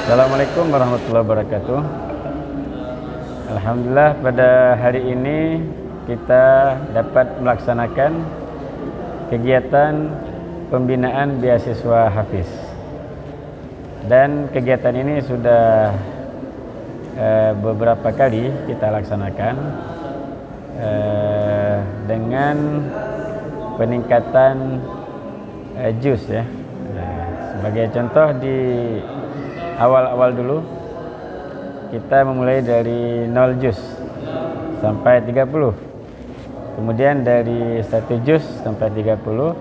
Assalamualaikum warahmatullahi wabarakatuh. Alhamdulillah pada hari ini kita dapat melaksanakan kegiatan pembinaan beasiswa Hafiz. Dan kegiatan ini sudah beberapa kali kita laksanakan dengan peningkatan juz ya. Sebagai contoh di awal-awal dulu kita memulai dari 0 juz sampai 30. Kemudian dari 1 juz sampai 30,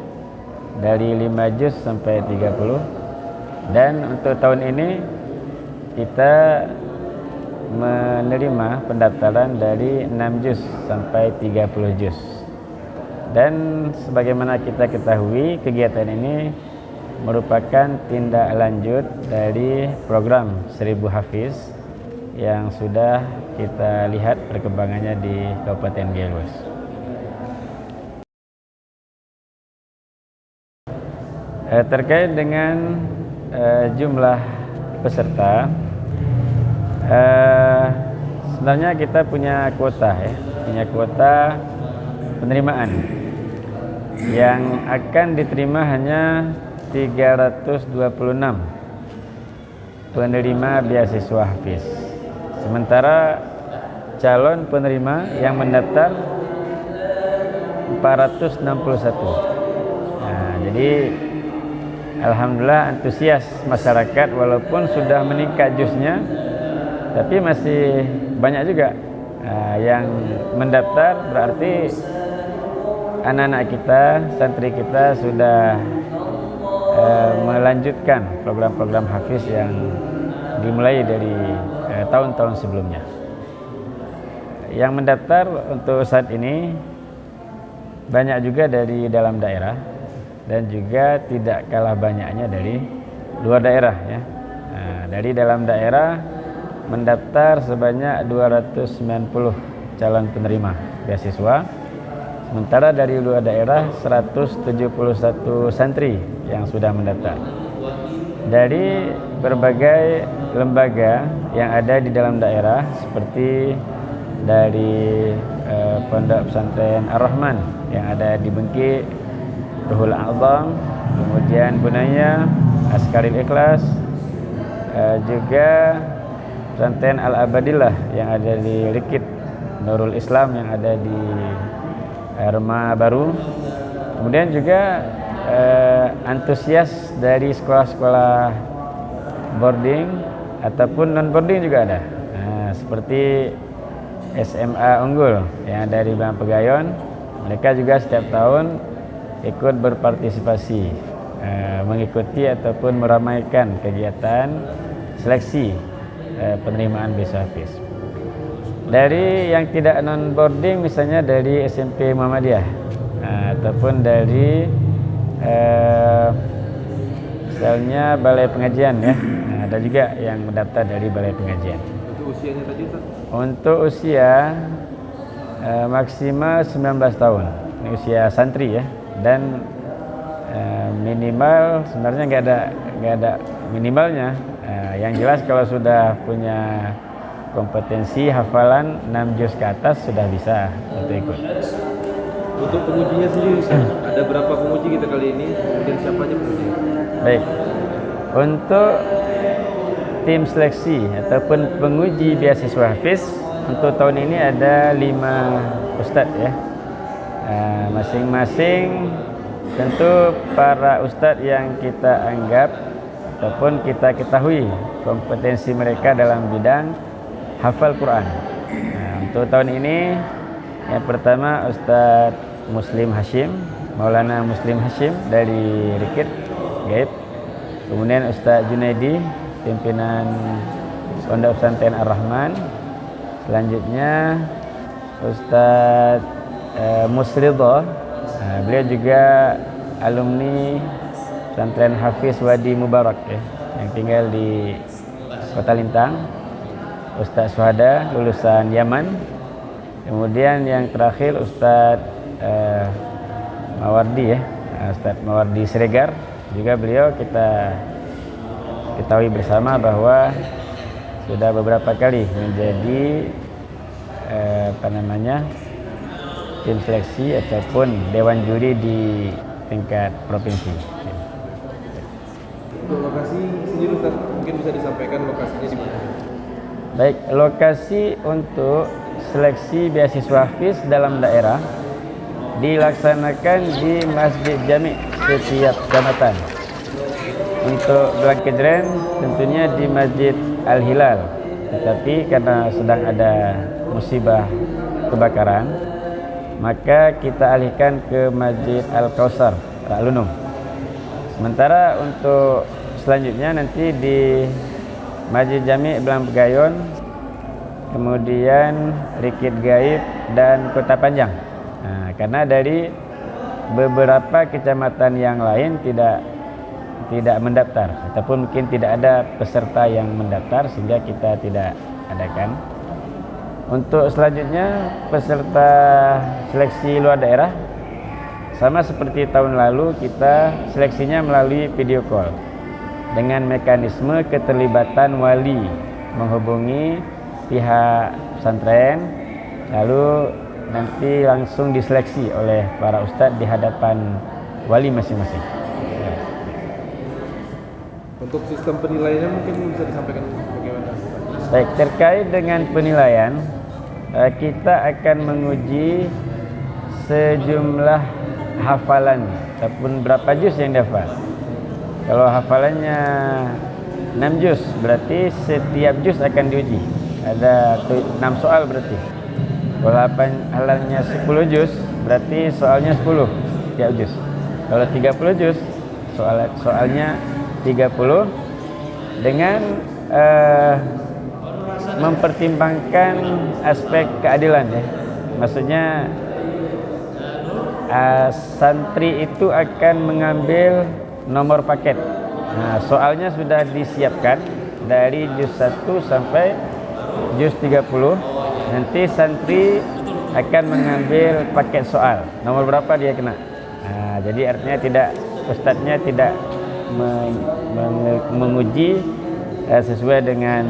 dari 5 juz sampai 30. Dan untuk tahun ini kita menerima pendaftaran dari 6 juz sampai 30 juz. Dan sebagaimana kita ketahui, kegiatan ini merupakan tindak lanjut dari program 1000 Hafiz yang sudah kita lihat perkembangannya di Kabupaten Gianyar. Terkait dengan jumlah peserta, sebenarnya kita punya kuota ya, punya kuota penerimaan yang akan diterima hanya 326 penerima beasiswa Hafiz. Sementara calon penerima yang mendaftar 461. Nah, jadi alhamdulillah antusias masyarakat, walaupun sudah meningkat juznya, tapi masih banyak juga yang mendaftar. Berarti anak-anak kita, santri kita sudah melanjutkan program-program Hafiz yang dimulai dari tahun-tahun sebelumnya. Yang mendaftar untuk saat ini banyak juga dari dalam daerah dan juga tidak kalah banyaknya dari luar daerah ya. Dari dalam daerah mendaftar sebanyak 290 calon penerima beasiswa. Sementara dari luar daerah 171 santri yang sudah mendaftar. Dari berbagai lembaga yang ada di dalam daerah, seperti dari Pondok Pesantren Ar-Rahman yang ada di Bengki, Ruhul A'zam, kemudian Bunaya, Askaril Ikhlas, juga Pesantren Al-Abadillah yang ada di Rikit, Nurul Islam yang ada di Rumah Baru. Kemudian juga antusias dari sekolah-sekolah boarding ataupun non boarding juga ada. Seperti SMA Unggul yang ada di Bang Pegayon, mereka juga setiap tahun ikut berpartisipasi mengikuti ataupun meramaikan kegiatan seleksi penerimaan beasiswa Hafiz. Dari yang tidak non boarding, misalnya dari SMP Muhammadiyah ataupun dari misalnya balai pengajian ya, ada juga yang mendaftar dari balai pengajian. Untuk usianya tadi Pak? Untuk usia maksimal 19 tahun, ini usia santri ya, dan minimal sebenarnya nggak ada minimalnya. Yang jelas kalau sudah punya kompetensi hafalan 6 juz ke atas sudah bisa untuk ikut. Untuk pengujinya sendiri, ada berapa penguji kita kali ini? Kemudian siapa aja penguji? Baik, untuk tim seleksi ataupun penguji beasiswa Hafiz untuk tahun ini ada 5 ustadz ya. Masing-masing tentu para ustadz yang kita anggap ataupun kita ketahui kompetensi mereka dalam bidang hafal Quran. Untuk tahun ini yang pertama Ustadz Muslim Hashim, Maulana Muslim Hashim dari Rikit, Gaib. Kemudian Ustadz Junaidi, pimpinan Pondok Pesantren Ar-Rahman. Selanjutnya Ustadz Musridho, beliau juga alumni Pesantren Hafiz Wadi Mubarak ya, yang tinggal di Kota Lintang. Ustadz Suhada lulusan Yaman. Kemudian yang terakhir Ustadz Mawardi ya, Ustadz Mawardi Siregar, juga beliau kita ketahui bersama bahwa sudah beberapa kali menjadi tim seleksi ataupun dewan juri di tingkat provinsi. Untuk lokasi sendiri Ustaz, mungkin bisa disampaikan lokasinya di mana? Baik, lokasi untuk seleksi beasiswa Hafiz dalam daerah dilaksanakan di Masjid Jami' setiap kecamatan. Untuk Blankedren tentunya di Masjid Al-Hilal, tetapi karena sedang ada musibah kebakaran, maka kita alihkan ke Masjid Al-Kausar, Ra'lunum. Sementara untuk selanjutnya nanti di Masjid Jami' Belang Pegayon, kemudian Rikid Gaib dan Kota Panjang. Nah, karena dari beberapa kecamatan yang lain tidak mendaftar ataupun mungkin tidak ada peserta yang mendaftar sehingga kita tidak adakan. Untuk selanjutnya peserta seleksi luar daerah sama seperti tahun lalu, kita seleksinya melalui video call dengan mekanisme keterlibatan wali menghubungi pihak pesantren, lalu nanti langsung diseleksi oleh para ustadz di hadapan wali masing-masing. Untuk sistem penilaiannya mungkin bisa disampaikan bagaimana? Baik, terkait dengan penilaian, kita akan menguji sejumlah hafalan ataupun berapa juz yang dihafal. Kalau hafalannya 6 juz, berarti setiap juz akan diuji. Ada 6 soal berarti. Kalau hafalannya 10 juz, berarti soalnya 10 setiap juz. Kalau 30 juz, soalnya 30 dengan mempertimbangkan aspek keadilan ya. Maksudnya santri itu akan mengambil nomor paket. Nah, soalnya sudah disiapkan dari juz 1 sampai juz 30. Nanti santri akan mengambil paket soal. Nomor berapa dia kena. Nah, jadi artinya ustadznya tidak menguji sesuai dengan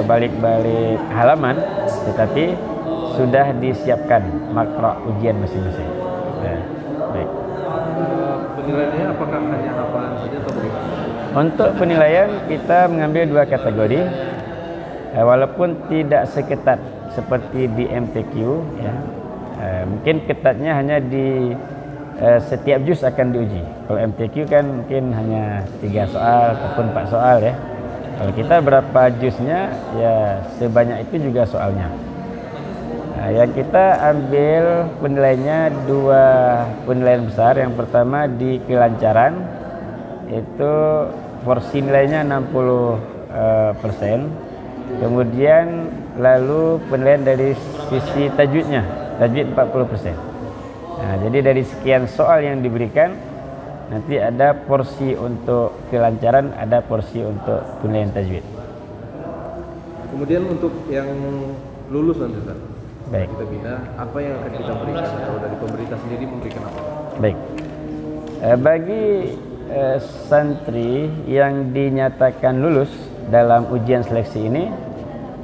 balik-balik halaman, tetapi sudah disiapkan makro ujian masing-masing. Baik. Penilaiannya apakah hanya hafalan saja atau bagaimana? Untuk penilaian kita mengambil 2 kategori, walaupun tidak seketat seperti di MTQ ya. Mungkin ketatnya hanya di setiap juz akan diuji. Kalau MTQ kan mungkin hanya 3 soal ataupun 4 soal ya. Kalau kita berapa juznya ya sebanyak itu juga soalnya. Nah, yang kita ambil penilaiannya 2 penilaian besar. Yang pertama di kelancaran, itu porsi nilainya 60%. Kemudian lalu penilaian dari sisi tajwidnya, tajwid 40%. Nah, jadi dari sekian soal yang diberikan, nanti ada porsi untuk kelancaran, ada porsi untuk penilaian tajwid. Kemudian untuk yang lulus nanti Ustaz, Baik. kita bina, apa yang akan kita berikan atau dari pemerintah sendiri memberikan apa? Baik. Bagi santri yang dinyatakan lulus dalam ujian seleksi ini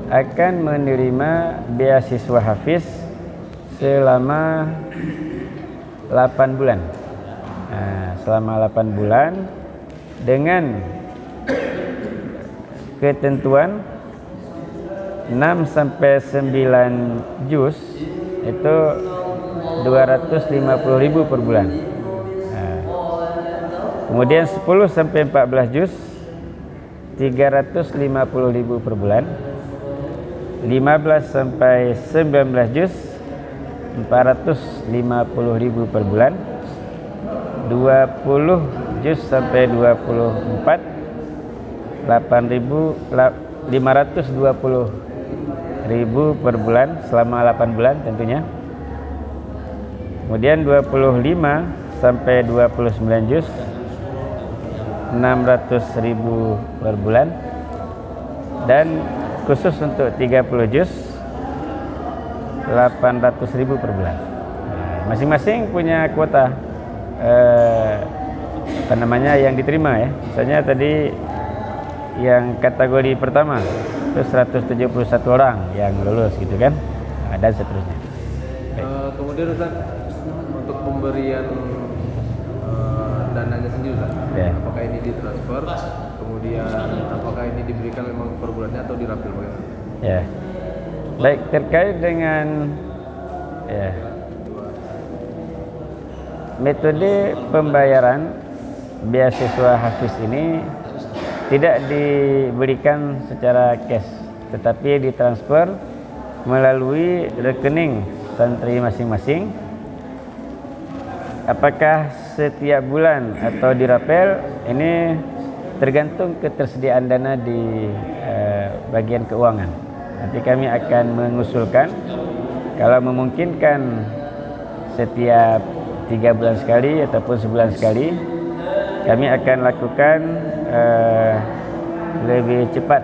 akan menerima beasiswa Hafiz selama 8 bulan. Nah, selama 8 bulan dengan ketentuan 6 sampai 9 juz itu 250.000 per bulan. Nah, kemudian 10 sampai 14 juz 350.000 per bulan. 15 sampai 19 juz 450.000 per bulan. 20 juz sampai 24 8.520.000 per bulan selama 8 bulan tentunya. Kemudian 25 sampai 29 juz 600.000 per bulan, dan khusus untuk 30 juz 800.000 per bulan. Masing-masing punya kuota yang diterima ya. Misalnya tadi yang kategori pertama itu 171 orang yang lulus gitu kan, dan seterusnya. Kemudian Ustaz, untuk pemberian dananya sendiri Ustaz, apakah ini ditransfer, kemudian apakah ini diberikan memang per bulannya atau dirapel bagaimana? Ya, baik, terkait dengan metode pembayaran beasiswa Hafiz ini tidak diberikan secara cash, tetapi ditransfer melalui rekening santri masing-masing. Apakah setiap bulan atau dirapel, ini tergantung ketersediaan dana di bagian keuangan. Nanti kami akan mengusulkan, kalau memungkinkan setiap 3 bulan sekali ataupun sebulan sekali, kami akan lakukan lebih cepat,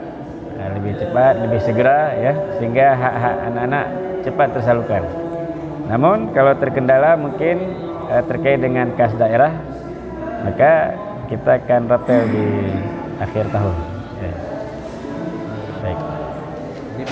lebih segera ya, sehingga hak-hak anak-anak cepat tersalurkan. Namun kalau terkendala mungkin terkait dengan kas daerah, maka kita akan rapel di akhir tahun. Ya. Baik. Ini